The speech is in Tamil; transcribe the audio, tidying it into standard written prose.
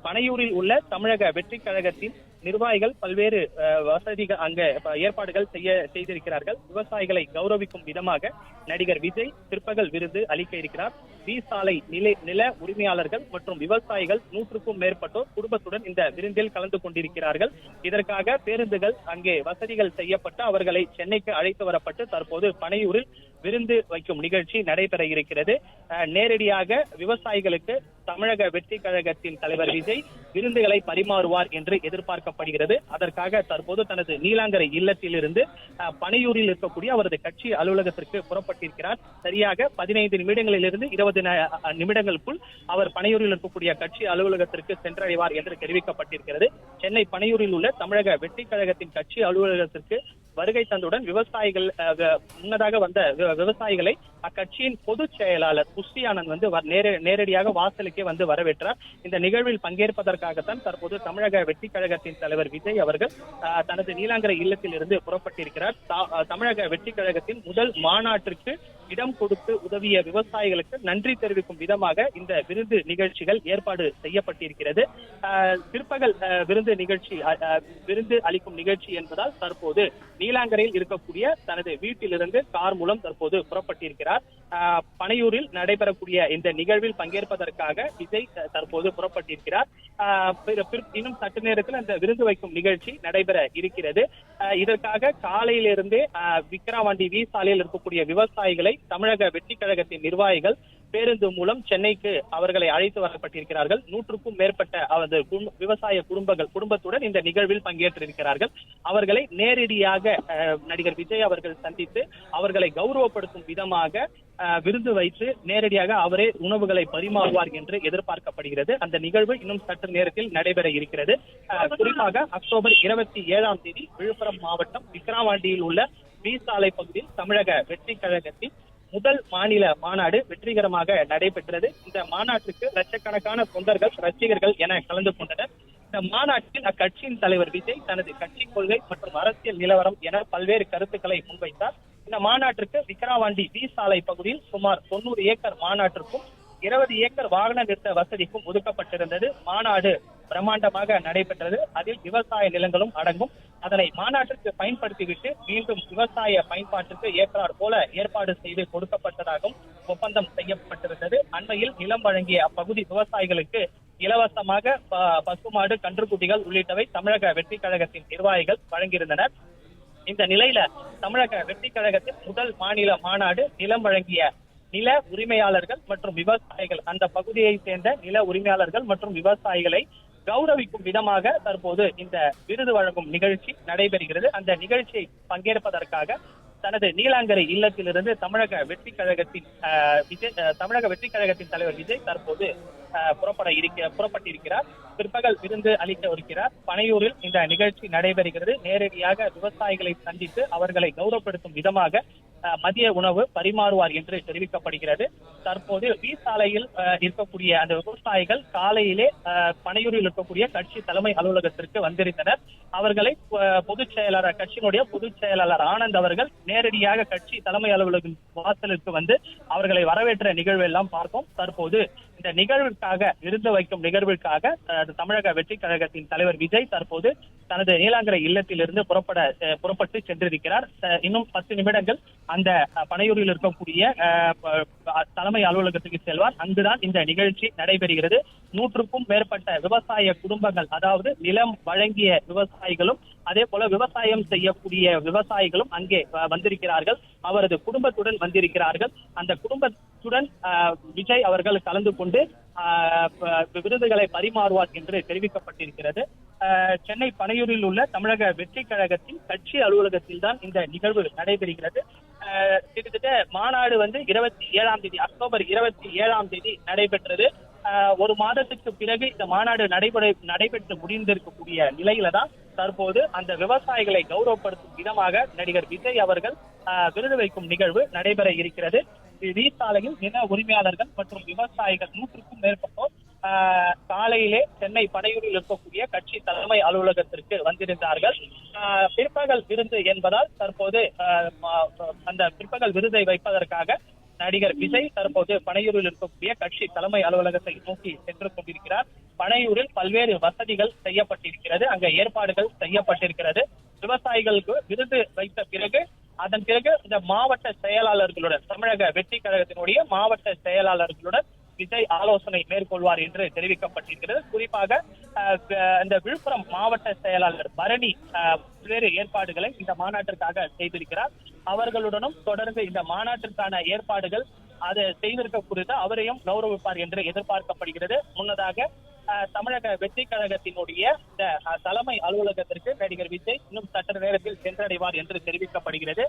பனையூரில் உள்ள தமிழக வெற்றி கழகத்தின் நிர்வாகிகள் பல்வேறு வசதிகள் அங்க ஏற்பாடுகள் செய்திருக்கிறார்கள். விவசாயிகளை கௌரவிக்கும் விதமாக நடிகர் விஜய் பிற்பகல் விருது அளிக்க இருக்கிறார். வி சாலை நில உரிமையாளர்கள் மற்றும் விவசாயிகள் 100க்கும் மேற்பட்டோர் குடும்பத்துடன் இந்த விருந்தில் கலந்து கொண்டிருக்கிறார்கள். இதற்காக பேருந்துகள் அங்கே வசதிகள் செய்யப்பட்டு அவர்களை சென்னைக்கு அழைத்து வரப்பட்டு தற்போது பனையூரில் விருந்து வைக்கும் நிகழ்ச்சி நடைபெற இருக்கிறது. நேரடியாக விவசாயிகளுக்கு தமிழக வெற்றி கழகத்தின் தலைவர் விஜய் விருந்துகளை பரிமாறுவார் என்று எதிர்பார்க்கப்படுகிறது. அதற்காக தற்போது தனது நீலாங்கரை இல்லத்திலிருந்து பனையூரில் இருக்கக்கூடிய அவரது கட்சி அலுவலகத்திற்கு புறப்பட்டிருக்கிறார். சரியாக 15 நிமிடங்களிலிருந்து 20 நிமிடங்களுக்குள் அவர் பனையூரில் இருக்கக்கூடிய கட்சி அலுவலகத்திற்கு சென்றடைவார் என்று தெரிவிக்கப்பட்டிருக்கிறது. சென்னை பனையூரில் உள்ள தமிழக வெற்றி கழகத்தின் கட்சி அலுவலகத்திற்கு வருகை தந்துடன் விவசாயிகள் முன்னதாக வந்த விவசாயிகளை அக்கட்சியின் பொதுச் செயலாளர் புஷ்டி ஆனந்த் நேரடியாக வாசலுக்கே வரவேற்றார். இந்த நிகழ்வில் பங்கேற்பதற்காகத்தான் தற்போது தமிழக வெற்றி கழகத்தின் தலைவர் விஜய் அவர்கள் தனது நீலாங்கரை இல்லத்தில் இருந்து புறப்பட்டிருக்கிறார். தமிழக வெற்றி கழகத்தின் முதல் மாநாட்டிற்கு இடம் கொடுத்து உதவிய விவசாயிகளுக்கு நன்றி தெரிவிக்கும் விதமாக இந்த விருந்து நிகழ்ச்சிகள் ஏற்பாடு செய்யப்பட்டிருக்கிறது. பிற்பகல் விருந்து அளிக்கும் நிகழ்ச்சி என்பதால் தற்போது நீலாங்கரையில் இருக்கக்கூடிய தனது வீட்டிலிருந்து கார் மூலம் தற்போது புறப்பட்டிருக்கிறார். பனையூரில் நடைபெறக்கூடிய இந்த நிகழ்வில் பங்கேற்பதற்காக விஜய் தற்போது புறப்பட்டிருக்கிறார். இன்னும் சற்று நேரத்தில் அந்த விருந்து வைக்கும் நிகழ்ச்சி நடைபெற இருக்கிறது. இதற்காக காலையிலிருந்தே விக்கிரவாண்டி வி சாலையில் இருக்கக்கூடிய விவசாயிகளை தமிழக வெற்றி கழகத்தின் நிர்வாகிகள் பேருந்து மூலம் சென்னைக்கு அவர்களை அழைத்து வரப்பட்டிருக்கிறார்கள். 100க்கும் மேற்பட்ட விவசாய குடும்பத்துடன் இந்த நிகழ்வில் பங்கேற்றிருக்கிறார்கள். அவர்களை நேரடியாக நடிகர் விஜய் அவர்கள் சந்தித்து அவர்களை கௌரவப்படுத்தும் விதமாக விருந்து வைத்து நேரடியாக அவரே உணவுகளை பரிமாறுவார் என்று எதிர்பார்க்கப்படுகிறது. அந்த நிகழ்வு இன்னும் சற்று நேரத்தில் நடைபெற இருக்கிறது. குறிப்பாக அக்டோபர் 27ஆம் தேதி விழுப்புரம் மாவட்டம் விக்கிரவாண்டியில் உள்ள வி சாலை பகுதியில் தமிழக வெற்றி கழகத்தின் முதல் மாநில மாநாடு வெற்றிகரமாக நடைபெற்றது. இந்த மாநாட்டுக்கு லட்சக்கணக்கான தொண்டர்கள் ரசிகர்கள் என கலந்து கொண்டனர். இந்த மாநாட்டில் அக்கட்சியின் தலைவர் விஜய் தனது கட்சி கொள்கை மற்றும் அரசியல் நிலவரம் என பல்வேறு கருத்துக்களை முன்வைத்தார். இந்த மாநாட்டிற்கு விக்கிரவாண்டி வி சாலை பகுதியில் சுமார் 90 ஏக்கர் மாநாட்டிற்கும் 20 ஏக்கர் வாகன நிறுத்த வசதிக்கும் ஒதுக்கப்பட்டிருந்தது. மாநாடு பிரம்மாண்டமாக நடைபெற்றது. அதில் விவசாய நிலங்களும் அடங்கும். அதனை மாநாட்டிற்கு பயன்படுத்திவிட்டு மீண்டும் விவசாய பயன்பாட்டிற்கு ஏற்றாற் போல ஏற்பாடு செய்து கொடுக்கப்பட்டதாகவும் ஒப்பந்தம் செய்யப்பட்டிருந்தது. அண்மையில் நிலம் வழங்கிய அப்பகுதி விவசாயிகளுக்கு இலவசமாக பசுமாடு கன்றுக்குட்டிகள் உள்ளிட்டவை தமிழக வெற்றி கழகத்தின் நிர்வாகிகள் வழங்கியிருந்தனர். இந்த நிலையில தமிழக வெற்றி கழகத்தின் முதல் மாநில மாநாடு நிலம் வழங்கிய நில உரிமையாளர்கள் மற்றும் விவசாயிகள், அந்த பகுதியை சேர்ந்த நில உரிமையாளர்கள் மற்றும் விவசாயிகளை கௌரவிக்கும் விதமாக தற்போது இந்த விருது வழங்கும் நிகழ்ச்சி நடைபெறுகிறது. அந்த நிகழ்ச்சியை பங்கேற்பதற்காக தனது நீலாங்கரை இல்லத்திலிருந்து தமிழக வெற்றி கழகத்தின் தலைவர் விஜய் தற்போது புறப்பட்டிருக்கிறார். பிற்பகல் விருந்து அளிக்க இருக்கிறார். பனையூரில் இந்த நிகழ்ச்சி நடைபெறுகிறது. நேரடியாக விவசாயிகளை சந்தித்து அவர்களை கௌரவப்படுத்தும் விதமாக மதிய உணவு பரிமாறுவார் என்று தெரிவிக்கப்படுகிறது. தற்போது வி சாலையில் இருக்கக்கூடிய அந்த விவசாயிகள் காலையிலே பனையூரில் இருக்கக்கூடிய கட்சி தலைமை அலுவலகத்திற்கு வந்திருந்தனர். அவர்களை கட்சியினுடைய பொதுச் செயலாளர் ஆனந்த் அவர்கள் நேரடியாக கட்சி தலைமை அலுவலக வாசலுக்கு அவர்களை வரவேற்ற நிகழ்வு எல்லாம் பார்த்தோம். தற்போது இந்த நிகழ்விற்காக விருந்து வைக்கும் நிகழ்விற்காக தமிழக வெற்றி கழகத்தின் தலைவர் விஜய் தற்போது தனது நீலாங்கரை இல்லத்திலிருந்து புறப்பட்டு சென்றிருக்கிறார். இன்னும் 10 நிமிடங்கள் அந்த பனையூரில் இருக்கக்கூடிய தலைமை அலுவலகத்துக்கு செல்வார். அங்குதான் இந்த நிகழ்ச்சி நடைபெறுகிறது. 100க்கும் மேற்பட்ட விவசாய குடும்பங்கள், அதாவது நிலம் வழங்கிய விவசாயிகளும் அதே போல விவசாயம் செய்யக்கூடிய விவசாயிகளும் அங்கே வந்திருக்கிறார்கள். அவரது குடும்பத்துடன் வந்திருக்கிறார்கள். அந்த குடும்பத்துடன் விஜய் அவர்கள் கலந்து கொண்டு விருதுகளை பரிமாறுவார் என்று தெரிவிக்கப்பட்டிருக்கிறது. சென்னை பனையூரில் உள்ள தமிழக வெற்றி கழகத்தின் கட்சி அலுவலகத்தில் தான் இந்த நிகழ்வு நடைபெறுகிறது. கிட்டத்தட்ட மாநாடு 27ஆம் தேதி அக்டோபர் 27ஆம் தேதி நடைபெற்றது. ஒரு மாதத்துக்கு பிறகு இந்த மாநாடு நடைபெற்று முடிந்திருக்கக்கூடிய நிலையில தான் தற்போது அந்த விவசாயிகளை கௌரவப்படுத்தும் விதமாக நடிகர் விஜய் அவர்கள் விருது வைக்கும் நிகழ்வு நடைபெற இருக்கிறது. வி சாலையில் நில உரிமையாளர்கள் மற்றும் விவசாயிகள் 100க்கும் மேற்பட்டோர் காலையிலே சென்னை பனையூரில் இருக்கக்கூடிய கட்சி தலைமை அலுவலகத்திற்கு வந்திருந்தார்கள். பிற்பகல் விருந்து என்பதால் தற்போது அந்த பிற்பகல் விருதை வைப்பதற்காக நடிகர் விஜய் தற்போது பனையூரில் இருக்கக்கூடிய கட்சி தலைமை அலுவலகத்தை நோக்கி சென்று கொண்டிருக்கிறார். பனையூரில் பல்வேறு வசதிகள் செய்யப்பட்டிருக்கிறது, அங்க ஏற்பாடுகள் செய்யப்பட்டிருக்கிறது. விவசாயிகளுக்கு விருது வைத்த பிறகு அதன் பிறகு இந்த மாவட்ட செயலாளர்களுடன், தமிழக வெற்றி கழகத்தினுடைய மாவட்ட செயலாளர்களுடன் விஜய் ஆலோசனை மேற்கொள்வார் என்று தெரிவிக்கப்பட்டிருக்கிறது. குறிப்பாக இந்த விழுப்புரம் மாவட்ட செயலாளர் பரணி பல்வேறு ஏற்பாடுகளை இந்த மாநாட்டிற்காக செய்திருக்கிறார். அவர்களுடனும் தொடர்ந்து இந்த மாநாட்டிற்கான ஏற்பாடுகள் அதை செய்திருக்க குறித்து அவரையும் கௌரவிப்பார் என்று எதிர்பார்க்கப்படுகிறது. முன்னதாக தமிழக வெற்றி கழகத்தினுடைய தலைமை அலுவலகத்திற்கு நடிகர் விஜய் இன்னும் சற்று நேரத்தில் சென்றடைவார் என்று தெரிவிக்கப்படுகிறது.